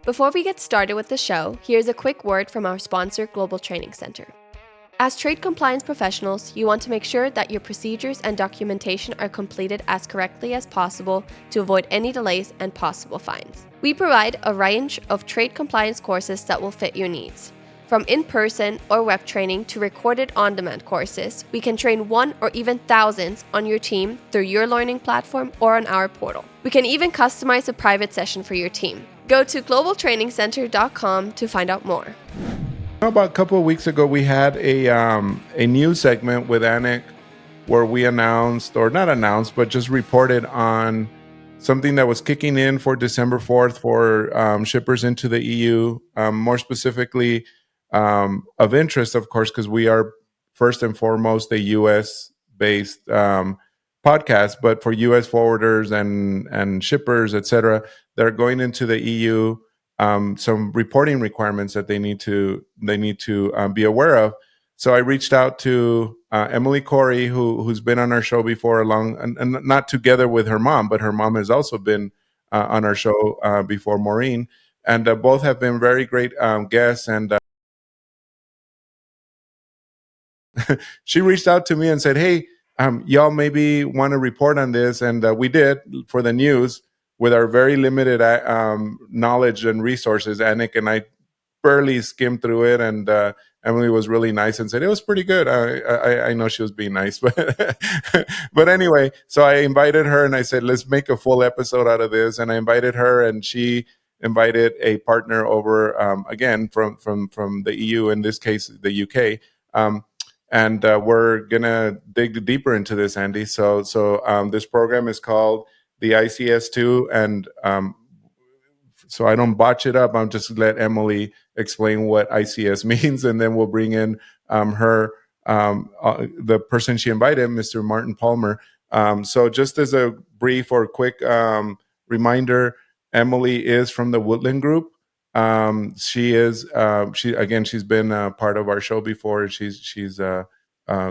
Before we get started with the show, here's a quick word from our sponsor, Global Training Center. As trade compliance professionals, you want to make sure that your procedures and documentation are completed as correctly as possible to avoid any delays and possible fines. We provide a range of trade compliance courses that will fit your needs. From in-person or web training to recorded on-demand courses, we can train one or even thousands on your team through your learning platform or on our portal. We can even customize a private session for your team. Go to globaltrainingcenter.com to find out more. About a couple of weeks ago, we had a news segment with Anik where we announced, or not announced, but just reported on something that was kicking in for December 4th for shippers into the EU, more specifically of interest, of course, because we are first and foremost a US-based podcast, but for US forwarders and shippers, et cetera, that are going into the EU, some reporting requirements that they need to be aware of. So I reached out to Emily Cori, who's been on our show before, and not together with her mom, but her mom has also been on our show before, Maureen, and both have been very great guests. And she reached out to me and said, "Hey, y'all maybe want to report on this," and we did for the news. With our very limited knowledge and resources, Anik and I barely skimmed through it, and Emily was really nice and said it was pretty good. I know she was being nice, but anyway, so I invited her and I said, let's make a full episode out of this. And I invited her, and she invited a partner over, again from the EU, in this case the UK. And we're gonna dig deeper into this, Andy. So this program is called the ICS2, and so I don't botch it up, I'm just let Emily explain what ICS means, and then we'll bring in the person she invited, Mr. Martin Palmer. So just as a brief or quick reminder, Emily is from the Woodland group. She's been part of our show before. The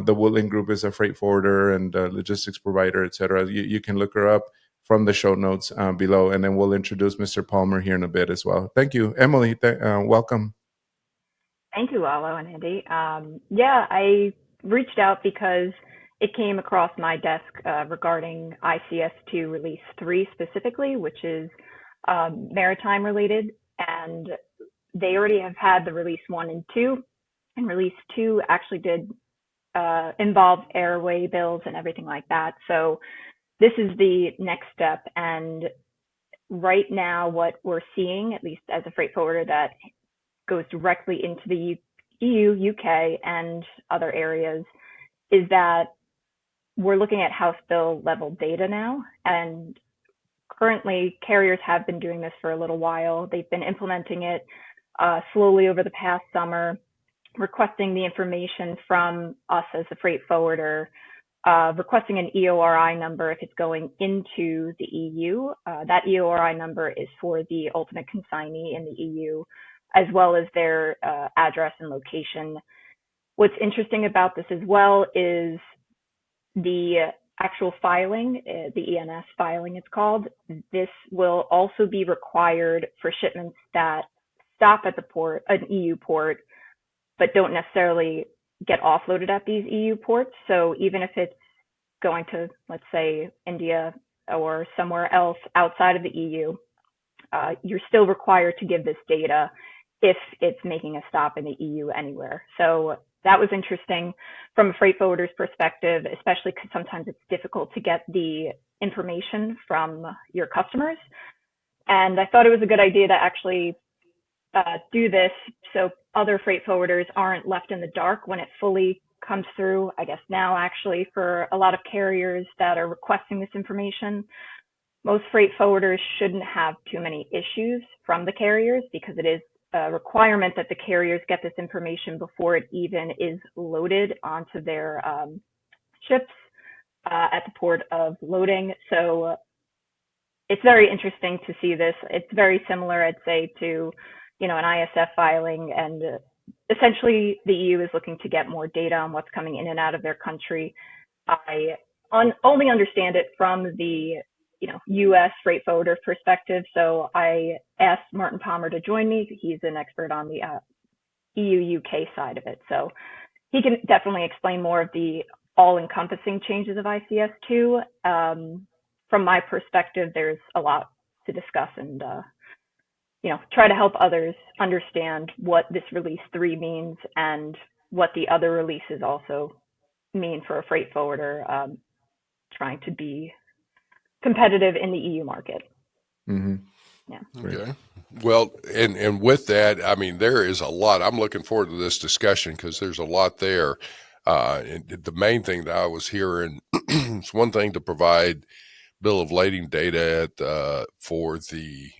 Woodland group is a freight forwarder and logistics provider, et cetera. You can look her up from the show notes below, and then we'll introduce Mr. Palmer here in a bit as well. Thank you, Emily. Welcome. Thank you, Lalo and Andy. I reached out because it came across my desk regarding ICS2 Release 3 specifically, which is maritime related, and they already have had the Release 1 and 2, and Release 2 actually did involve airway bills and everything like that. So this is the next step, and right now what we're seeing, at least as a freight forwarder that goes directly into the EU, UK, and other areas, is that we're looking at house bill level data now. And currently, carriers have been doing this for a little while. They've been implementing it slowly over the past summer, requesting the information from us as a freight forwarder, requesting an EORI number if it's going into the EU. That EORI number is for the ultimate consignee in the EU, as well as their address and location. What's interesting about this as well is the actual filing, the ENS filing it's called. This will also be required for shipments that stop at the port, an EU port, but don't necessarily get offloaded at these EU ports. So even if it's going to, let's say, India or somewhere else outside of the EU, you're still required to give this data if it's making a stop in the EU anywhere. So that was interesting from a freight forwarder's perspective, especially because sometimes it's difficult to get the information from your customers. And I thought it was a good idea to actually do this so other freight forwarders aren't left in the dark when it fully comes through. I guess now, actually, for a lot of carriers that are requesting this information, most freight forwarders shouldn't have too many issues from the carriers, because it is a requirement that the carriers get this information before it even is loaded onto their ships at the port of loading. So it's very interesting to see this. It's very similar, I'd say, to an ISF filing, and essentially the EU is looking to get more data on what's coming in and out of their country. I only understand it from the U.S. freight forwarder perspective. So I asked Martin Palmer to join me. He's an expert on the EU-UK side of it. So he can definitely explain more of the all-encompassing changes of ICS2. From my perspective, there's a lot to discuss and try to help others understand what this release 3 means and what the other releases also mean for a freight forwarder trying to be competitive in the EU market. Mm-hmm. Yeah. Okay. Well, and with that, I mean, there is a lot. I'm looking forward to this discussion because there's a lot there. And the main thing that I was hearing is one thing to provide bill of lading data for the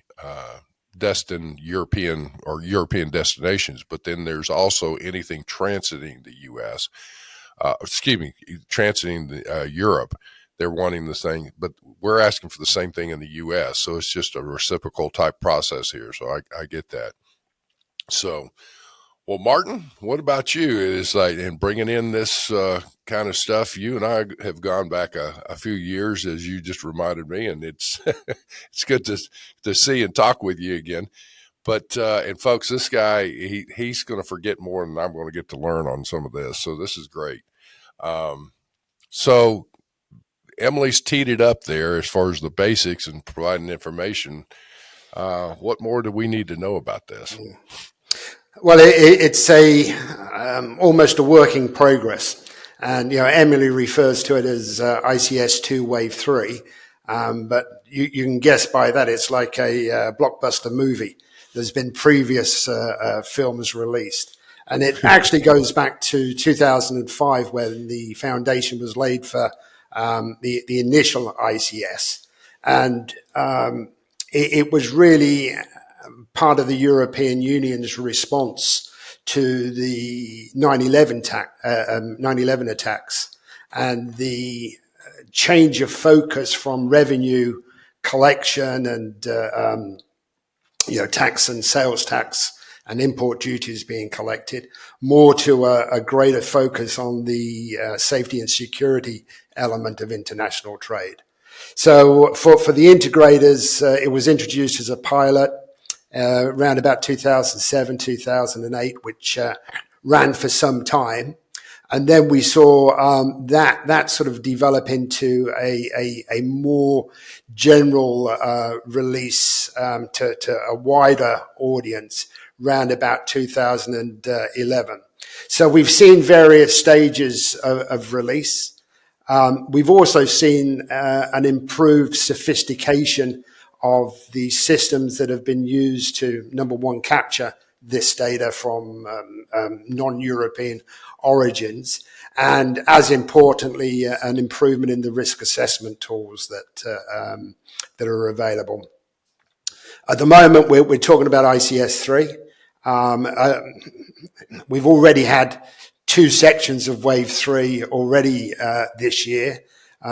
destined European or European destinations, but then there's also anything transiting the U.S. Transiting Europe. They're wanting the same, but we're asking for the same thing in the U.S. So it's just a reciprocal type process here. So I get that. So, well, Martin, what about you? It's like, in bringing in this kind of stuff, you and I have gone back a few years, as you just reminded me, and it's it's good to see and talk with you again. But and folks, this guy he's going to forget more than I'm going to get to learn on some of this. So this is great. So Emily's teed it up there as far as the basics and providing information. What more do we need to know about this? Well, it's almost a work in progress, and Emily refers to it as ICS2 Wave 3, but you can guess by that it's like a blockbuster movie. There's been previous films released, and it actually goes back to 2005 when the foundation was laid for the initial ICS, and it was really part of the European Union's response to the 9/11 attacks and the change of focus from revenue collection and tax and sales tax and import duties being collected, more to a greater focus on the safety and security element of international trade. So for the integrators, it was introduced as a pilot around about 2007, 2008, which ran for some time. And then we saw that sort of develop into a more general release to a wider audience round about 2011. So we've seen various stages of release. We've also seen an improved sophistication of the systems that have been used to, number one, capture this data from non-European origins, and as importantly, an improvement in the risk assessment tools that are available. At the moment, we're talking about ICS3. We've already had 2 sections of Wave 3 already this year.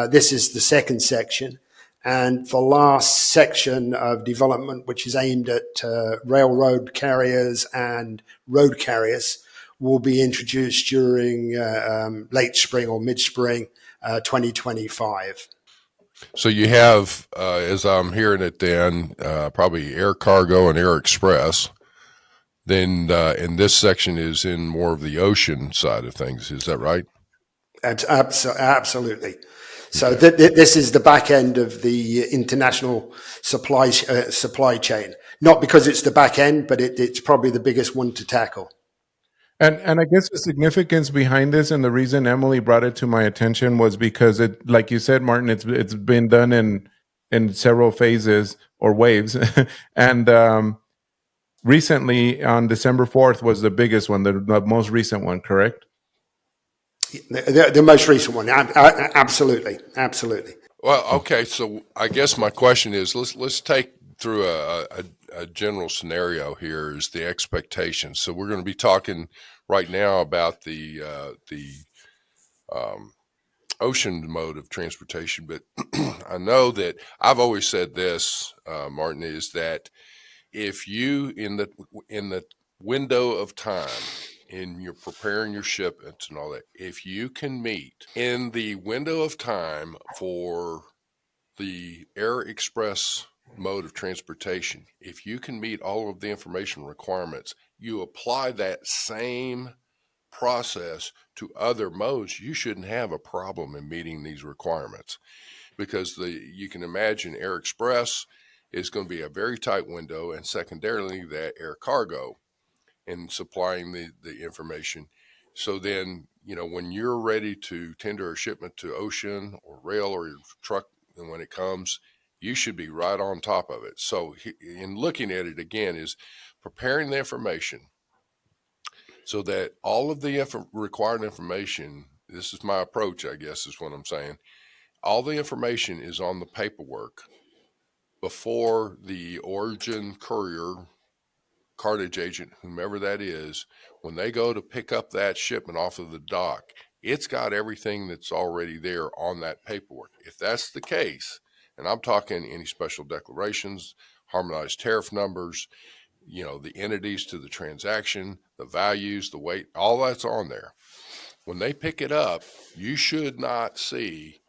This is the second section. And the last section of development, which is aimed at railroad carriers and road carriers, will be introduced during late spring or mid-spring 2025. So you have, as I'm hearing it then, probably air cargo and air express. Then and this section is in more of the ocean side of things. Is that right? Absolutely. So this is the back end of the international supply chain. Not because it's the back end, but it's probably the biggest one to tackle. And I guess the significance behind this, and the reason Emily brought it to my attention, was because it, like you said, Martin, it's been done in several phases or waves, and recently on December 4th was the biggest one, the most recent one, correct? The most recent one, absolutely. Well, okay. So I guess my question is, let's take through a general scenario here. Is the expectation? So we're going to be talking right now about the ocean mode of transportation, but I know that I've always said this, Martin, is that if you in the window of time in your preparing your shipments and all that, if you can meet in the window of time for the air express mode of transportation, if you can meet all of the information requirements, you apply that same process to other modes, you shouldn't have a problem in meeting these requirements, because you can imagine air express is going to be a very tight window, and secondarily that air cargo in supplying the information. So then, when you're ready to tender a shipment to ocean or rail or truck, and when it comes, you should be right on top of it. So in looking at it again is preparing the information so that all of the required information, this is my approach, I guess is what I'm saying, all the information is on the paperwork before the origin courier, cartage agent, whomever that is, when they go to pick up that shipment off of the dock, it's got everything that's already there on that paperwork. If that's the case, and I'm talking any special declarations, harmonized tariff numbers, the entities to the transaction, the values, the weight, all that's on there. When they pick it up, you should not see,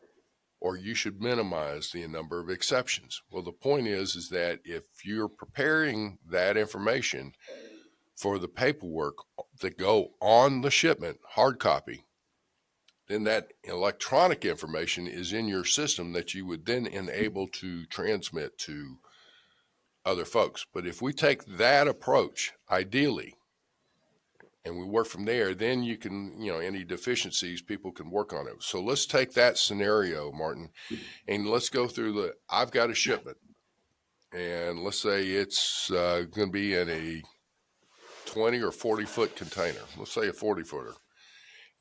or you should minimize the number of exceptions. Well, the point is that if you're preparing that information for the paperwork that go on the shipment, hard copy, then that electronic information is in your system that you would then enable to transmit to other folks. But if we take that approach, ideally, and we work from there, then you can, any deficiencies, people can work on it. So let's take that scenario, Martin, and let's go through I've got a shipment, and let's say it's going to be in a 20 or 40 foot container. Let's say a 40 footer.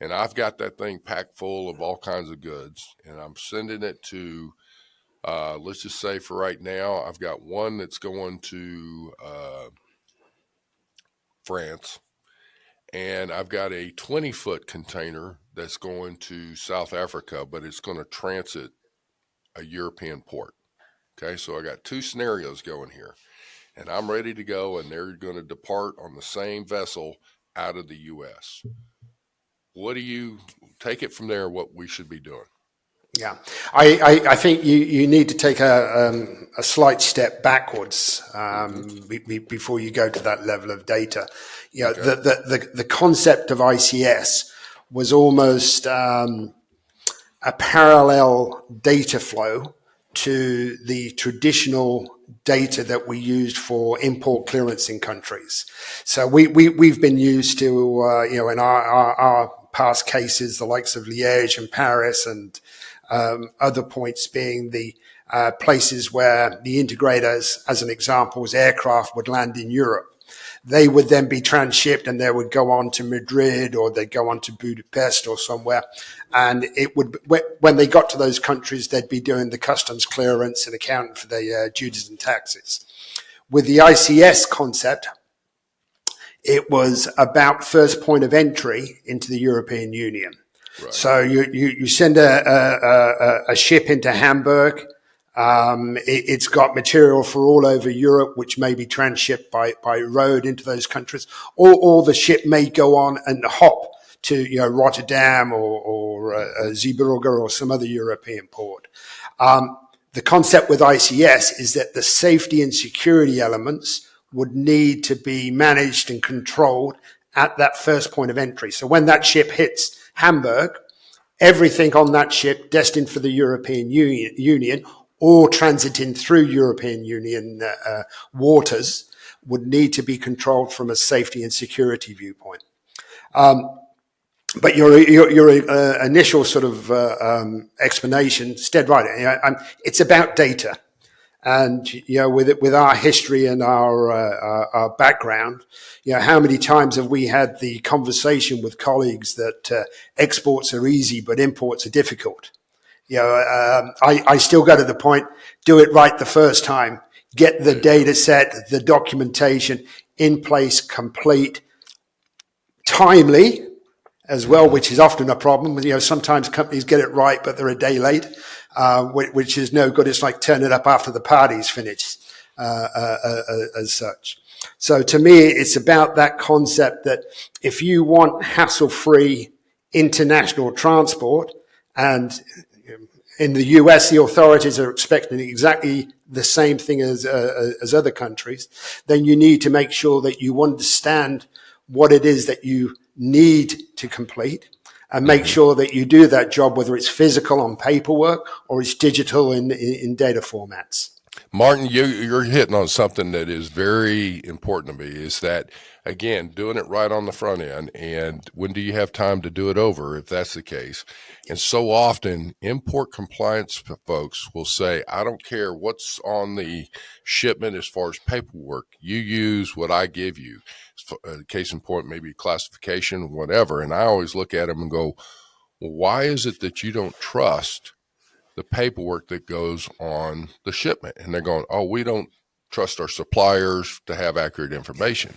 And I've got that thing packed full of all kinds of goods, and I'm sending it to, let's just say for right now, I've got one that's going to France. And I've got a 20-foot container that's going to South Africa, but it's going to transit a European port. Okay, so I got two scenarios going here. And I'm ready to go, and they're going to depart on the same vessel out of the U.S. What do you take it from there, what we should be doing? Yeah, I think you need to take a slight step backwards before you go to that level of data. Okay. The concept of ICS was almost a parallel data flow to the traditional data that we used for import clearance in countries. So we've been used to in our past cases, the likes of Liège and Paris and other points being the places where the integrators, as an example, was aircraft would land in Europe. They would then be transshipped and they would go on to Madrid, or they'd go on to Budapest or somewhere. And it would, when they got to those countries, they'd be doing the customs clearance and accounting for the duties and taxes. With the ICS concept, it was about first point of entry into the European Union. Right. So you send a ship into Hamburg. It's got material for all over Europe, which may be transshipped by road into those countries, or the ship may go on and hop to Rotterdam or Zeebrugge or some other European port. The concept with ICS is that the safety and security elements would need to be managed and controlled at that first point of entry. So when that ship hits Hamburg, everything on that ship destined for the European Union or transiting through European Union waters would need to be controlled from a safety and security viewpoint. But your initial sort of explanation is dead right. It's about data. And, with our history and our background, how many times have we had the conversation with colleagues that exports are easy, but imports are difficult? I still go to the point, do it right the first time, get the data set, the documentation in place, complete, timely as well, which is often a problem. Sometimes companies get it right, but they're a day late. Which is no good. It's like turn it up after the party's finished, as such. So to me, it's about that concept that if you want hassle-free international transport, and in the US, the authorities are expecting exactly the same thing as other countries, then you need to make sure that you understand what it is that you need to complete and make sure that you do that job, whether it's physical on paperwork or it's digital in data formats. Martin, you're hitting on something that is very important to me, is that, again, doing it right on the front end. And when do you have time to do it over, if that's the case? And so often import compliance folks will say, I don't care what's on the shipment as far as paperwork. You use what I give you. Case in point, maybe classification, whatever. And I always look at them and go, well, why is it that you don't trust the paperwork that goes on the shipment? And they're going, oh, we don't trust our suppliers to have accurate information.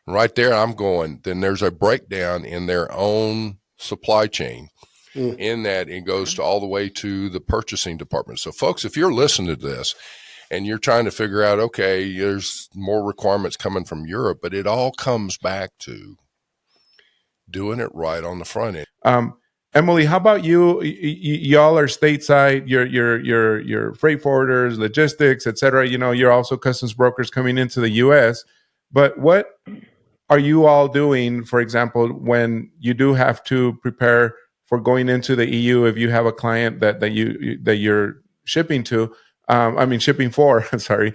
And right there, I'm going, then there's a breakdown in their own supply chain in that it goes to all the way to the purchasing department. So folks, if you're listening to this and you're trying to figure out, okay, there's more requirements coming from Europe, but it all comes back to doing it right on the front end. Emily, how about you? Y'all are stateside. You're freight forwarders, logistics, et cetera. You know, you're also customs brokers coming into the U.S. But what are you all doing, for example, when you do have to prepare for going into the EU? If you have a client that you're shipping to, shipping for. Sorry.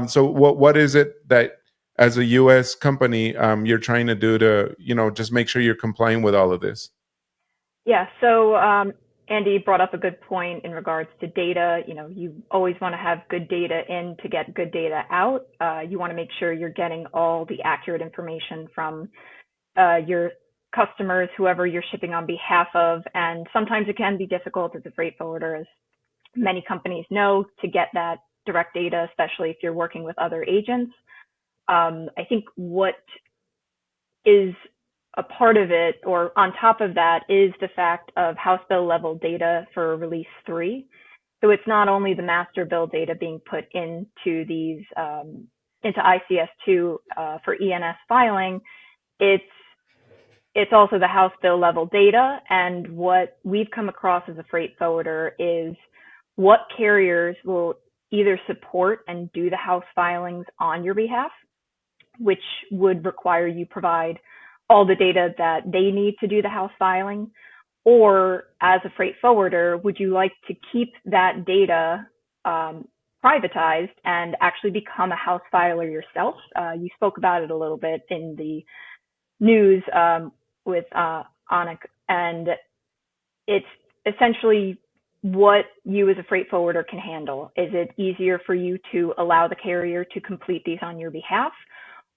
So what is it that, as a U.S. company, you're trying to do to, just make sure you're complying with all of this? Yeah, so Andy brought up a good point in regards to data. You always want to have good data in to get good data out. You want to make sure you're getting all the accurate information from your customers, whoever you're shipping on behalf of. And sometimes it can be difficult as a freight forwarder, as many companies know, to get that direct data, especially if you're working with other agents. I think what is a part of it, or on top of that, is the fact of house bill level data for release 3. So it's not only the master bill data being put into these, into ICS2 for ENS filing, it's also the house bill level data. And what we've come across as a freight forwarder is what carriers will either support and do the house filings on your behalf, which would require you provide all the data that they need to do the house filing, or as a freight forwarder, would you like to keep that data privatized and actually become a house filer yourself? You spoke about it a little bit in the news with Anik, and it's essentially what you as a freight forwarder can handle. Is it easier for you to allow the carrier to complete these on your behalf?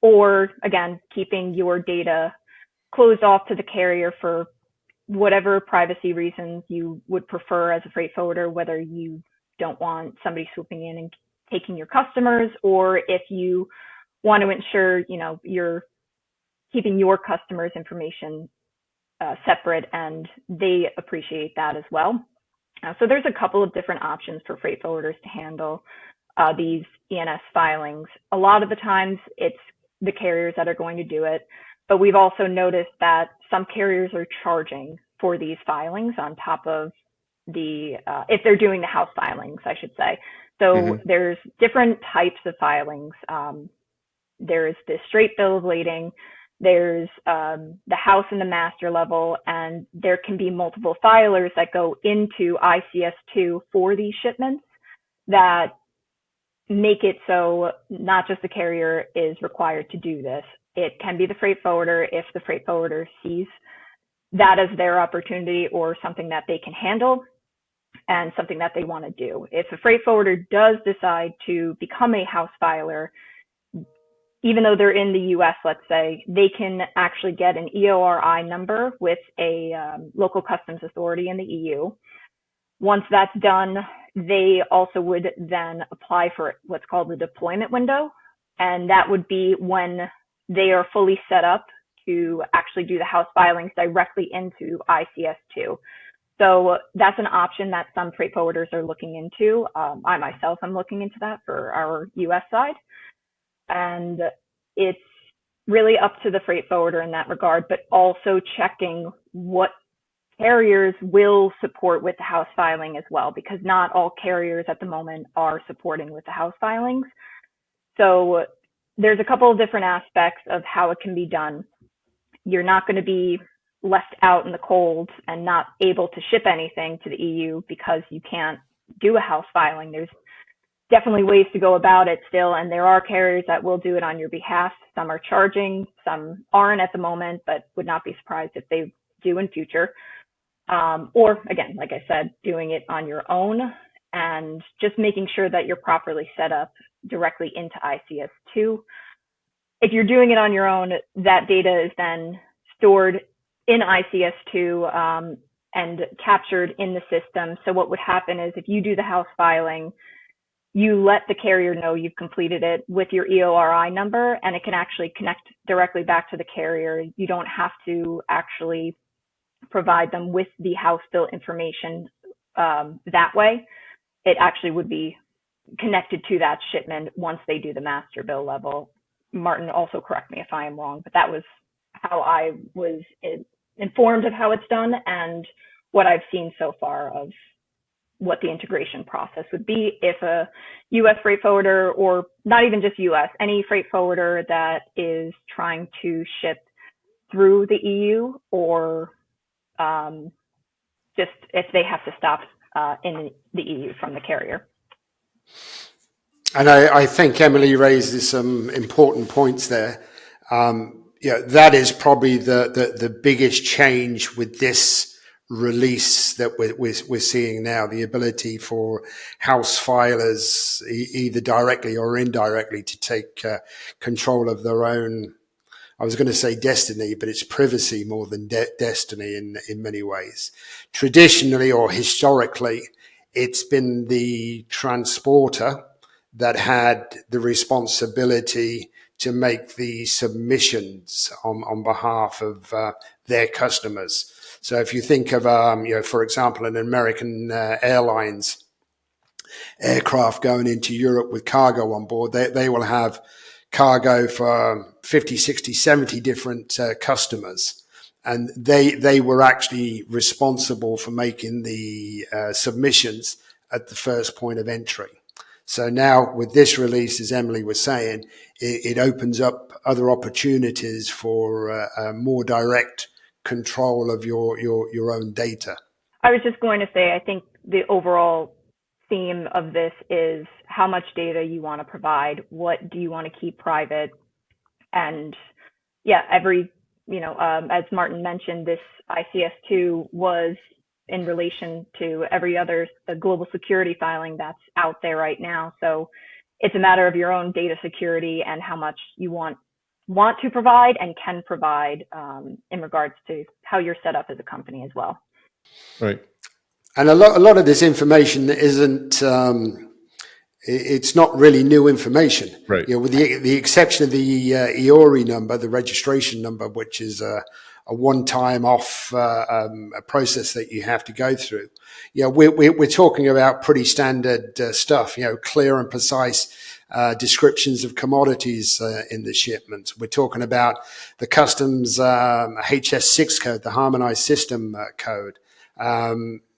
Or, again, keeping your data closed off to the carrier for whatever privacy reasons you would prefer as a freight forwarder, whether you don't want somebody swooping in and taking your customers, or if you want to ensure, you're keeping your customers' information separate, and they appreciate that as well. So there's a couple of different options for freight forwarders to handle these ENS filings. A lot of the times it's the carriers that are going to do it, but we've also noticed that some carriers are charging for these filings on top of the, if they're doing the house filings, I should say. So there's different types of filings. There's the straight bill of lading, there's the house and the master level, and there can be multiple filers that go into ICS2 for these shipments that make it so not just the carrier is required to do this. It can be the freight forwarder if the freight forwarder sees that as their opportunity or something that they can handle and something that they want to do. If a freight forwarder does decide to become a house filer, even though they're in the US, let's say, they can actually get an EORI number with a local customs authority in the EU. Once that's done, they also would then apply for what's called the deployment window. And that would be when they are fully set up to actually do the house filings directly into ICS2. So that's an option that some freight forwarders are looking into. I myself am looking into that for our US side. And it's really up to the freight forwarder in that regard, but also checking what carriers will support with the house filing as well, because not all carriers at the moment are supporting with the house filings. So there's a couple of different aspects of how it can be done. You're not going to be left out in the cold and not able to ship anything to the EU because you can't do a house filing. There's definitely ways to go about it still, and there are carriers that will do it on your behalf. Some are charging, some aren't at the moment, but would not be surprised if they do in future. Or again, like I said, doing it on your own and just making sure that you're properly set up directly into ICS2. If you're doing it on your own, that data is then stored in ICS2 and captured in the system. So what would happen is if you do the house filing, you let the carrier know you've completed it with your EORI number, and it can actually connect directly back to the carrier. You don't have to actually provide them with the house bill information that way. It actually would be connected to that shipment once they do the master bill level. Martin, also correct me if I am wrong, but that was how I was informed of how it's done and what I've seen so far of what the integration process would be if a U.S. freight forwarder, or not even just U.S., any freight forwarder that is trying to ship through the EU, or just if they have to stop in the EU from the carrier. And I think Emily raises some important points there. That is probably the biggest change with this release that we're seeing now, the ability for house filers, either directly or indirectly, to take control of their own, I was going to say destiny, but it's privacy more than destiny in many ways. Traditionally or historically, it's been the transporter that had the responsibility to make the submissions on behalf of their customers. So if you think of, for example, an American Airlines aircraft going into Europe with cargo on board, they will have cargo for 50, 60, 70 different customers. And they were actually responsible for making the submissions at the first point of entry. So now with this release, as Emily was saying, it opens up other opportunities for more direct control of your own data. I was just going to say, I think the overall theme of this is how much data you want to provide, what do you want to keep private, and as Martin mentioned, this ICS2 was in relation to the global security filing that's out there right now. So it's a matter of your own data security and how much you want to provide and can provide in regards to how you're set up as a company as well. Right. And a lot of this information isn't, it's not really new information. Right. With the exception of the EORI number, the registration number, which is a one-time off a process that you have to go through. We're talking about pretty standard stuff, clear and precise descriptions of commodities in the shipments. We're talking about the customs HS6 code, the harmonized system code,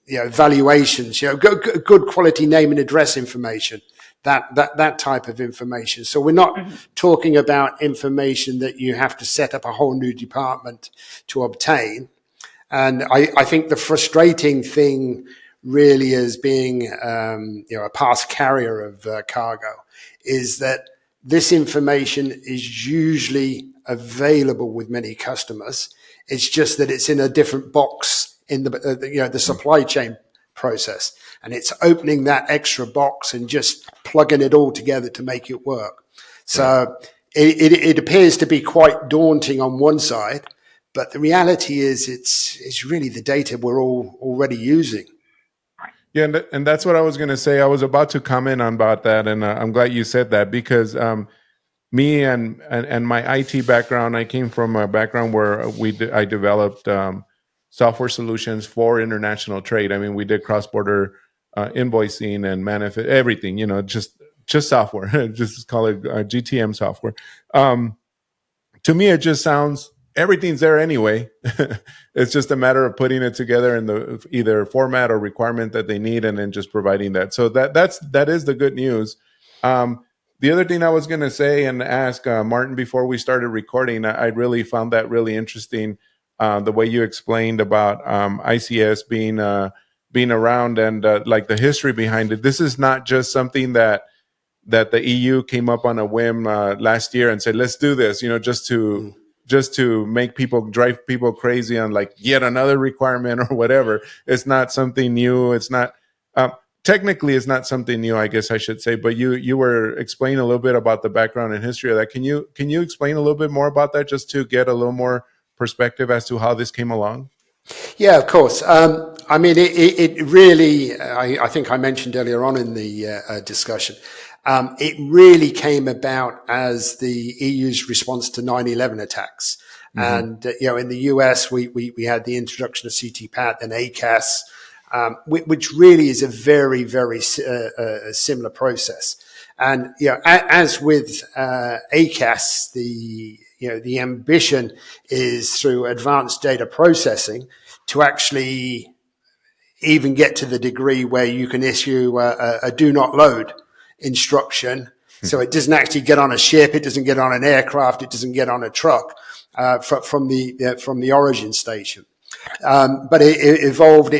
valuations, good quality name and address information, that type of information. So we're not talking about information that you have to set up a whole new department to obtain. And I think the frustrating thing really as being a past carrier of cargo is that this information is usually available with many customers. It's just that it's in a different box in the supply chain process, and it's opening that extra box and just plugging it all together to make it work. So it appears to be quite daunting on one side, but the reality is it's really the data we're all already using. Yeah, and that's what I was going to say. I was about to comment on about that, and I'm glad you said that, because me and my IT background, I came from a background where I developed software solutions for international trade. I mean, we did cross-border invoicing and everything, just software. Just call it GTM software. To me, it just sounds everything's there anyway. It's just a matter of putting it together in the either format or requirement that they need, and then just providing that. So that is the good news. The other thing I was going to say and ask Martin before we started recording, I really found that really interesting, the way you explained about ICS being around and like the history behind it. This is not just something that the EU came up on a whim last year and said, let's do this, just to drive people crazy on like yet another requirement or whatever. It's not something new. It's not, technically it's not something new, I guess I should say, but you were explaining a little bit about the background and history of that. Can you explain a little bit more about that, just to get a little more perspective as to how this came along? Yeah, of course. I mean, it really, I think I mentioned earlier on in the discussion, it really came about as the EU's response to 9/11 attacks. And, in the US, we had the introduction of CTPAT and ACAS, which really is a very, very similar process. And, as with ACAS, the ambition is through advanced data processing to actually even get to the degree where you can issue a do not load instruction. So it doesn't actually get on a ship, it doesn't get on an aircraft, it doesn't get on a truck from the origin station. But it evolved.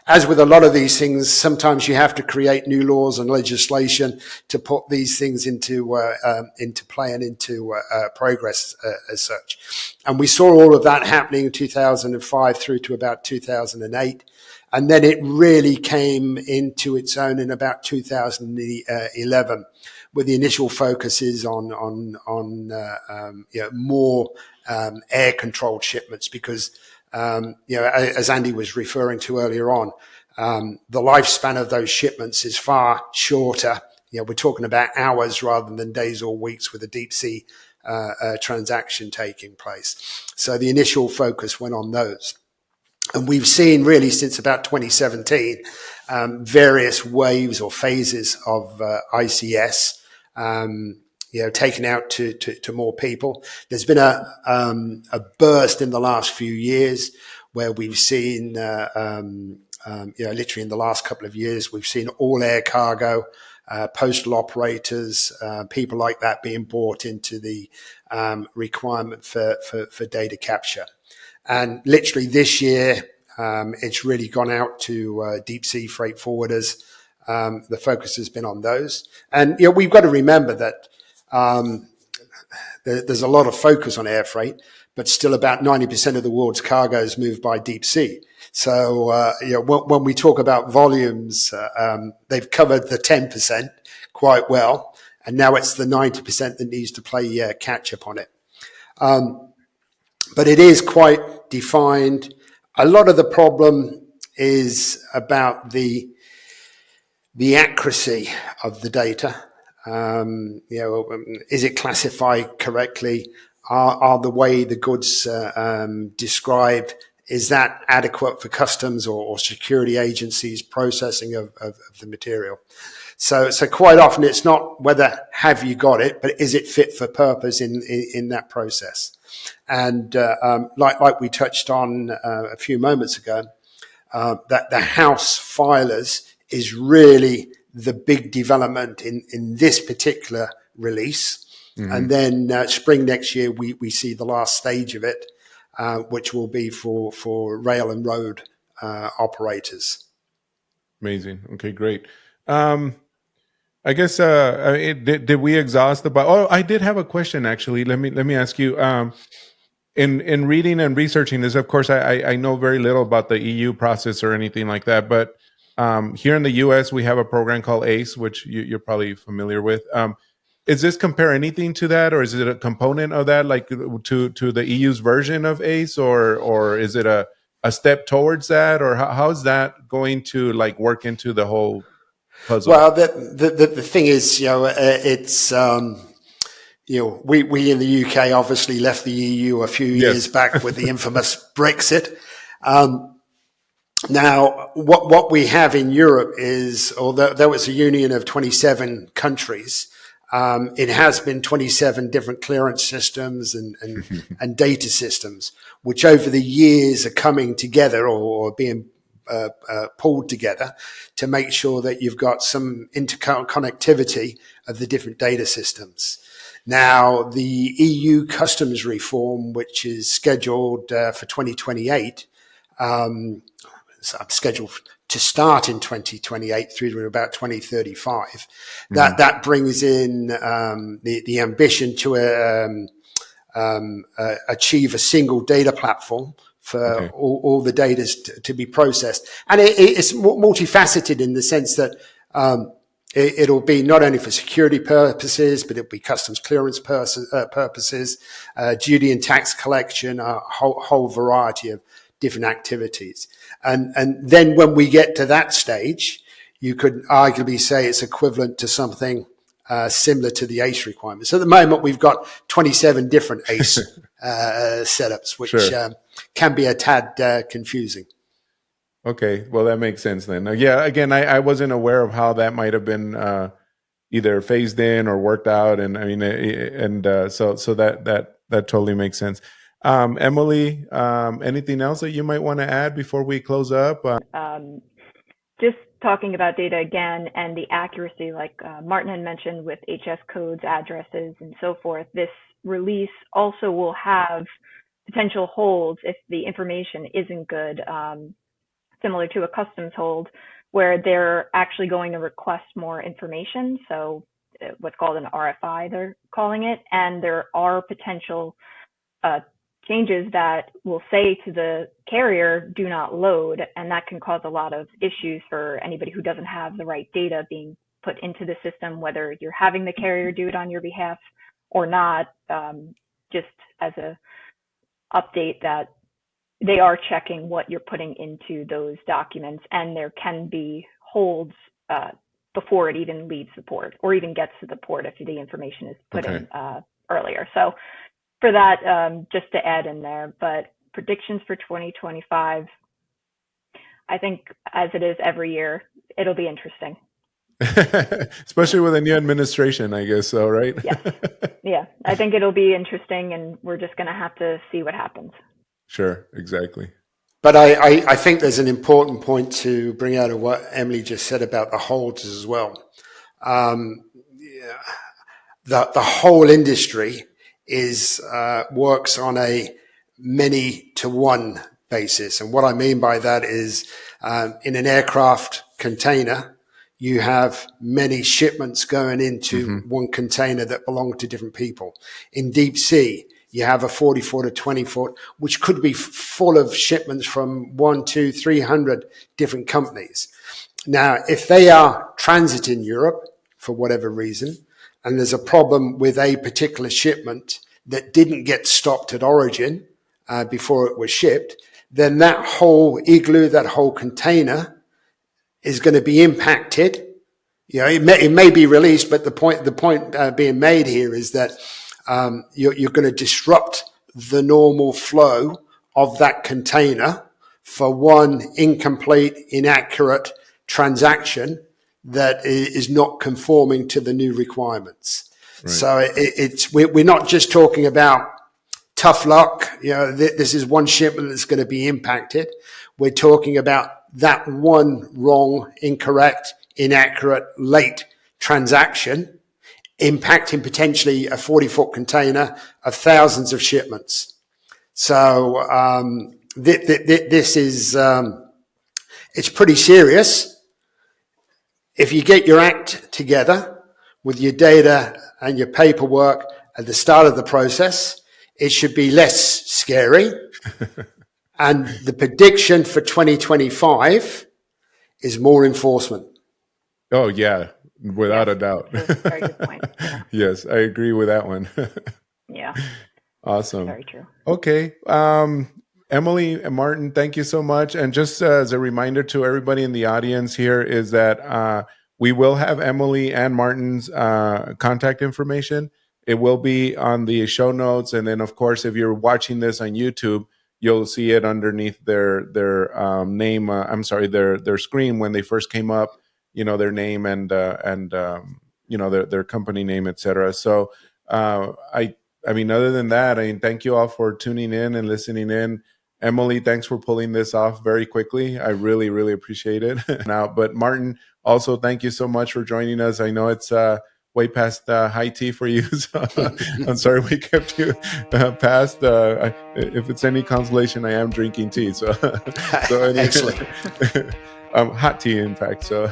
As with a lot of these things, sometimes you have to create new laws and legislation to put these things into play and into progress as such. And we saw all of that happening in 2005 through to about 2008. And then it really came into its own in about 2011, with the initial focuses on more air-controlled shipments, because as Andy was referring to earlier on, the lifespan of those shipments is far shorter. We're talking about hours rather than days or weeks with a deep sea transaction taking place. So the initial focus went on those. And we've seen really since about 2017 various waves or phases of ICS, taken out to more people. There's been a burst in the last few years where we've seen, literally in the last couple of years, we've seen all air cargo, postal operators, people like that being brought into the requirement for data capture. And literally this year, it's really gone out to deep sea freight forwarders. The focus has been on those. And we've got to remember that there's a lot of focus on air freight, but still about 90% of the world's cargo is moved by deep sea. So when we talk about volumes, they've covered the 10% quite well, and now it's the 90% that needs to play catch up on it. But it is quite defined. A lot of the problem is about the accuracy of the data. Is it classified correctly? Are the way the goods described, is that adequate for customs or security agencies processing of the material? So quite often it's not whether have you got it, but is it fit for purpose in that process? And like we touched on a few moments ago, that the house filers is really the big development in this particular release. Mm-hmm. And then spring next year, we see the last stage of it, which will be for rail and road operators. Amazing. Okay, great. I guess did we exhaust the? Oh, I did have a question actually. Let me ask you. In reading and researching this, of course, I know very little about the EU process or anything like that. But here in the US, we have a program called ACE, which you're probably familiar with. Is this compare anything to that, or is it a component of that, like to the EU's version of ACE, or is it a step towards that, or how is that going to like work into the whole puzzle? Well, the thing is, it's we in the UK obviously left the EU a few years back with the infamous Brexit. Now, what we have in Europe is, although there was a union of 27 countries, it has been 27 different clearance systems and data systems, which over the years are coming together or being pulled together to make sure that you've got some interconnectivity of the different data systems. Now, the EU customs reform, which is scheduled for 2028, scheduled to start in 2028 through to about 2035. That brings in the ambition to achieve a single data platform for all the data to be processed. And it's multifaceted in the sense that it'll be not only for security purposes, but it'll be customs clearance purposes, duty and tax collection, a whole variety of different activities. And then when we get to that stage, you could arguably say it's equivalent to something similar to the ACE requirements. At the moment, we've got 27 different ACE setups, which can be a tad confusing. Okay, well, that makes sense then. Yeah, again, I wasn't aware of how that might have been either phased in or worked out, and I mean, so that totally makes sense. Emily, anything else that you might want to add before we close up? Just talking about data again and the accuracy, like Martin had mentioned with HS codes, addresses, and so forth. This release also will have potential holds if the information isn't good. Similar to a customs hold, where they're actually going to request more information. So what's called an RFI, they're calling it. And there are potential changes that will say to the carrier, do not load. And that can cause a lot of issues for anybody who doesn't have the right data being put into the system, whether you're having the carrier do it on your behalf or not. Just as a update that they are checking what you're putting into those documents, and there can be holds before it even leaves the port or even gets to the port if the information is put in earlier. So for that, just to add in there, but predictions for 2025, I think as it is every year, it'll be interesting. Especially with a new administration, I guess so, right? Yes. Yeah, I think it'll be interesting, and we're just going to have to see what happens. Sure, exactly. But I think there's an important point to bring out of what Emily just said about the holds as well. The whole industry works on a many-to-one basis. And what I mean by that is in an aircraft container, you have many shipments going into one container that belong to different people. In deep sea, you have a 40-foot or 20-foot, which could be full of shipments from 100, 200, 300 different companies. Now, if they are transiting Europe for whatever reason, and there's a problem with a particular shipment that didn't get stopped at origin before it was shipped, then that whole igloo, that whole container is going to be impacted. You know, it may be released, but the point being made here is that you're going to disrupt the normal flow of that container for one incomplete, inaccurate transaction that is not conforming to the new requirements. Right. So we're not just talking about tough luck. You know, this is one shipment that's going to be impacted. We're talking about that one wrong, incorrect, inaccurate, late transaction impacting potentially a 40-foot container of thousands of shipments. So this is it's pretty serious. If you get your act together with your data and your paperwork at the start of the process, it should be less scary. And the prediction for 2025 is more enforcement. Oh, yeah. Without a doubt. That's a very good point. Yeah. Yes, I agree with that one. Yeah. Awesome. Very true. Okay. Emily and Martin, thank you so much. And just as a reminder to everybody in the audience here is that we will have Emily and Martin's contact information. It will be on the show notes. And then, of course, if you're watching this on YouTube, you'll see it underneath their name. Their screen when they first came up. You know, their name and their company name, etc. So I mean, other than that, I mean, thank you all for tuning in and listening in. Emily, thanks for pulling this off very quickly. I really, really appreciate it. But Martin, also thank you so much for joining us. I know it's way past high tea for you, so I'm sorry we kept you past. If it's any consolation, I am drinking tea. So anyway, Excellent. Hot tea, in fact. So,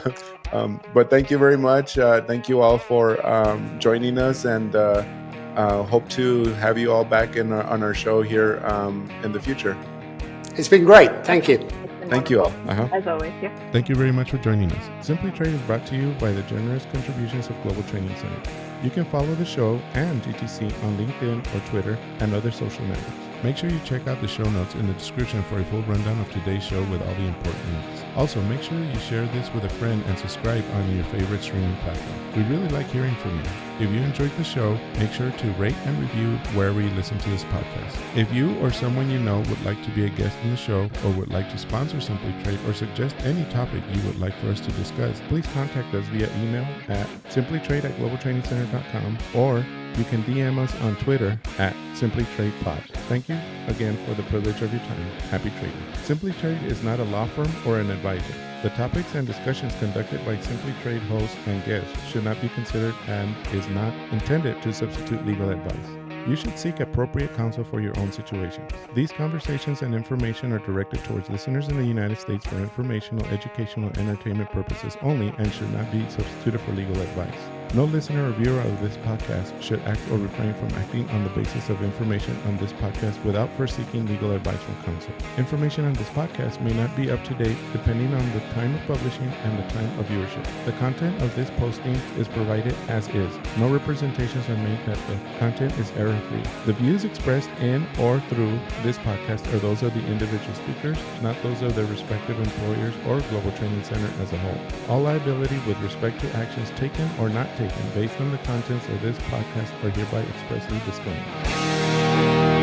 but thank you very much. Thank you all for joining us, and hope to have you all back on our show here in the future. It's been great. Thank you. Thank you all. As always, yeah. Thank you very much for joining us. Simply Trade is brought to you by the generous contributions of Global Training Center. You can follow the show and GTC on LinkedIn or Twitter and other social networks. Make sure you check out the show notes in the description for a full rundown of today's show with all the important links. Also, make sure you share this with a friend and subscribe on your favorite streaming platform. We really like hearing from you. If you enjoyed the show, make sure to rate and review wherever you listen to this podcast. If you or someone you know would like to be a guest in the show or would like to sponsor Simply Trade or suggest any topic you would like for us to discuss, please contact us via email at simplytrade@globaltrainingcenter.com, or you can DM us on Twitter at SimplyTradePod. Thank you again for the privilege of your time. Happy trading. Simply Trade is not a law firm or an advisor. The topics and discussions conducted by Simply Trade hosts and guests should not be considered and is not intended to substitute legal advice. You should seek appropriate counsel for your own situation. These conversations and information are directed towards listeners in the United States for informational, educational, and entertainment purposes only and should not be substituted for legal advice. No listener or viewer of this podcast should act or refrain from acting on the basis of information on this podcast without first seeking legal advice from counsel. Information on this podcast may not be up to date depending on the time of publishing and the time of viewership. The content of this posting is provided as is. No representations are made that the content is error-free. The views expressed in or through this podcast are those of the individual speakers, not those of their respective employers or Global Training Center as a whole. All liability with respect to actions taken or not taken based on the contents of this podcast are hereby expressly disclaimed.